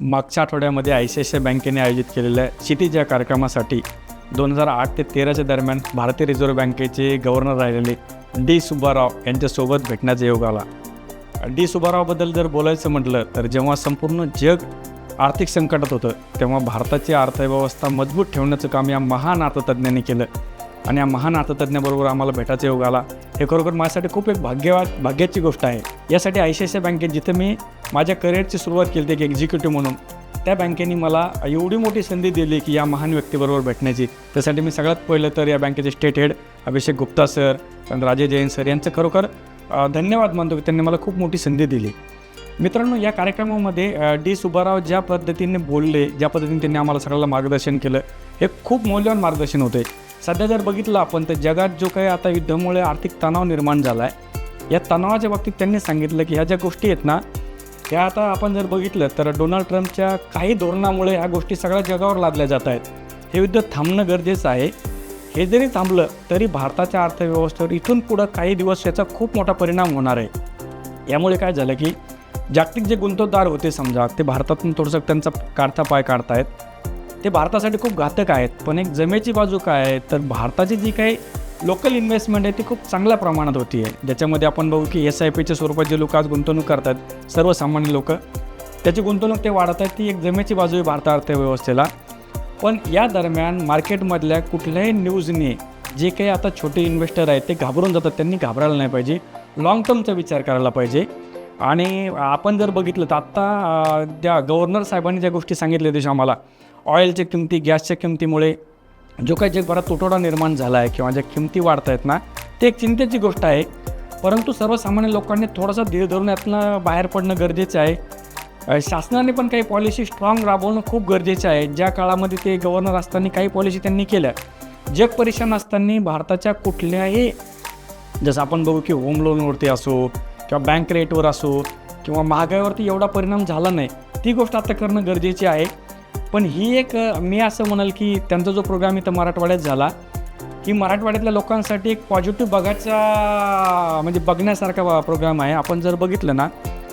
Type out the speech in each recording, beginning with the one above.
मागच्या आठवड्यामध्ये ICICI बँकेने आयोजित केलेल्या क्षितिज या कार्यक्रमासाठी 2008 ते 2013च्या दरम्यान भारतीय रिझर्व्ह बँकेचे गव्हर्नर राहिलेले डी सुब्बाराव यांच्यासोबत भेटण्याचा योग आला. डी सुब्बारावबद्दल जर बोलायचं म्हटलं तर जेव्हा संपूर्ण जग आर्थिक संकटात होतं तेव्हा भारताची अर्थव्यवस्था मजबूत ठेवण्याचं काम या महान अर्थतज्ञांनी केलं आणि या महान अर्थतज्ञाबरोबर आम्हाला भेटायचा योग आला. हे खरोखर माझ्यासाठी खूप एक भाग्याची गोष्ट आहे. यासाठी ICICI बँकेत जिथं मी माझ्या करिअरची सुरुवात केली होती एक एक्झिक्युटिव्ह म्हणून, त्या बँकेने मला एवढी मोठी संधी दिली की या महान व्यक्तीबरोबर भेटण्याची. त्यासाठी मी सगळ्यात पहिलं तर या बँकेचे state head Abhishek Gupta sir आणि राजे जैन सर यांचं खरोखर धन्यवाद मानतो की त्यांनी मला खूप मोठी संधी दिली. मित्रांनो, या कार्यक्रमामध्ये डी सुब्बाराव ज्या पद्धतीने बोलले, ज्या पद्धतीने त्यांनी आम्हाला सगळ्याला मार्गदर्शन केलं, हे खूप मौल्यवान मार्गदर्शन होते. सध्या जर बघितलं आपण तर जगात जो काही आता युद्धामुळे आर्थिक तणाव निर्माण झाला आहे, या तणावाच्या बाबतीत त्यांनी सांगितलं की ह्या ज्या गोष्टी आहेत ना, ह्या आता आपण जर बघितलं तर डोनाल्ड ट्रम्पच्या काही धोरणामुळे ह्या गोष्टी सगळ्या जगावर लादल्या जात आहेत. हे युद्ध थांबणं गरजेचं आहे. हे जरी थांबलं तरी भारताच्या अर्थव्यवस्थेवर इथून पुढं काही दिवस याचा खूप मोठा परिणाम होणार आहे. यामुळे काय झालं की जागतिक जे गुंतवणूकदार होते समजा, ते भारतातून थोडंसं त्यांचा काढता पाय काढतायत. ते भारतासाठी खूप घातक आहेत. पण एक जमेची बाजू काय आहे तर भारताची जी काही लोकल इन्व्हेस्टमेंट आहे ती खूप चांगल्या प्रमाणात होती आहे. ज्याच्यामध्ये आपण बघू की SIPच्या स्वरूपात जे लोक आज गुंतवणूक करतात, सर्वसामान्य लोक, त्याची गुंतवणूक ते वाढत आहेत. ती एक जमेची बाजू आहे भारत अर्थव्यवस्थेला. पण या दरम्यान मार्केटमधल्या कुठल्याही न्यूजने जे काही आता छोटे इन्व्हेस्टर आहेत ते घाबरून जातात. त्यांनी घाबरायला नाही पाहिजे, लाँग टर्मचा विचार करायला पाहिजे. आणि आपण जर बघितलं तर आत्ता त्या गव्हर्नर साहेबांनी ज्या गोष्टी सांगितल्या त्याच्या आम्हाला, ऑइलच्या किमती, गॅसच्या किमतीमुळे जो काही जगभरात तुटवडा निर्माण झाला आहे किंवा ज्या किमती वाढत आहेत ना, ते एक चिंतेची गोष्ट आहे. परंतु सर्वसामान्य लोकांनी थोडासा धीर धरून यातनं बाहेर पडणं गरजेचं आहे. शासनाने पण काही पॉलिसी स्ट्रॉंग राबवणं खूप गरजेचं आहे. ज्या काळामध्ये ते गव्हर्नर असताना काही पॉलिसी त्यांनी केल्या. जग परेशान असताना भारताच्या कुठल्याही, जसं आपण बघू की होम लोनवरती असो किंवा बँक रेटवर असो किंवा महागाईवरती एवढा परिणाम झाला नाही, ती गोष्ट आता करणं गरजेची आहे. पण ही एक, मी असं म्हणाल की त्यांचा जो प्रोग्राम इथं मराठवाड्यात झाला, ही मराठवाड्यातल्या लोकांसाठी एक पॉझिटिव्ह म्हणजे बघण्यासारखा प्रोग्राम आहे. आपण जर बघितलं ना,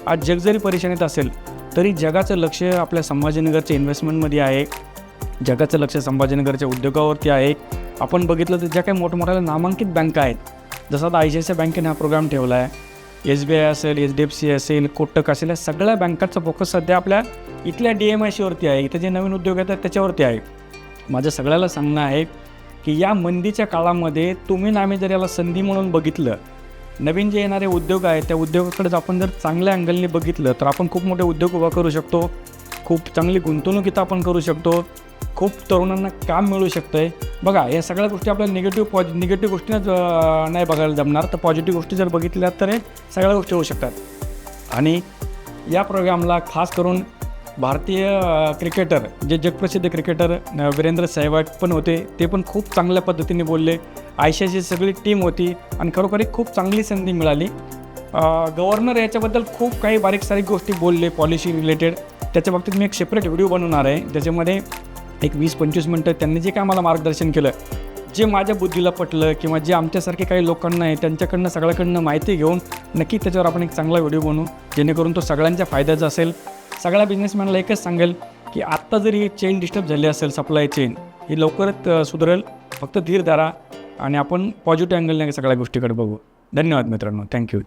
आज जग जरी परेशानीत असेल तरी जगाचं लक्ष आपल्या संभाजीनगरच्या इन्व्हेस्टमेंटमध्ये आहे. जगाचं लक्ष संभाजीनगरच्या उद्योगावरती आहे. आपण बघितलं तर ज्या काही मोठमोठ्या नामांकित बँका आहेत, जसं आता ICICI बँकेने हा प्रोग्राम ठेवला आहे, SBI असेल, HDFC असेल, कोटक असेल, या सगळ्या बँकांचा फोकस सध्या आपल्या इथल्या DMICवरती आहे. इथं जे नवीन उद्योग आहेत त्याच्यावरती आहे. माझं सगळ्याला सांगणं आहे की या मंदीच्या काळामध्ये तुम्ही ना आम्ही जर याला संधी म्हणून बघितलं, नवीन जे येणारे उद्योग आहेत त्या उद्योगाकडे आपण जर चांगल्या अँगलने बघितलं तर आपण खूप मोठे उद्योग उभा करू शकतो. खूप चांगली गुंतवणूक इथं आपण करू शकतो. खूप तरुणांना काम मिळू शकतं आहे. बघा, या सगळ्या गोष्टी आपल्याला निगेटिव्ह गोष्टीनंच नाही बघायला जमणार, तर पॉझिटिव्ह गोष्टी जर बघितल्या तर हे सगळ्या गोष्टी होऊ शकतात. आणि या प्रोग्रामला खास करून भारतीय क्रिकेटर, जे जगप्रसिद्ध क्रिकेटर वीरेंद्र सहवाग पण होते, ते पण खूप चांगल्या पद्धतीने बोलले. ICICI सगळी टीम होती आणि खरोखर एक खूप चांगली संधी मिळाली. गव्हर्नर याच्याबद्दल खूप काही बारीक सारीक गोष्टी बोलले पॉलिसी रिलेटेड. त्याच्या बाबतीत मी एक सेपरेट व्हिडिओ बनवणार आहे, ज्याच्यामध्ये एक 20-25 मिनटं त्यांनी जे काय आम्हाला मार्गदर्शन केलं, जे माझ्या बुद्धीला पटलं किंवा जे आमच्यासारखे काही लोकांना आहे त्यांच्याकडनं सगळ्याकडनं माहिती घेऊन नक्की त्याच्यावर आपण एक चांगला व्हिडिओ बनवू, जेणेकरून तो सगळ्यांच्या फायद्याचा असेल. सगळ्या बिझनेसमॅनला एकच सांगेल की आत्ता जरी ही चेन डिस्टर्ब झाली असेल, सप्लाय चेन ही लवकरच सुधारेल. फक्त धीर धरा आणि आपण पॉझिटिव्ह अँगलने सगळ्या गोष्टीकडे बघू. धन्यवाद मित्रांनो. थँक्यू.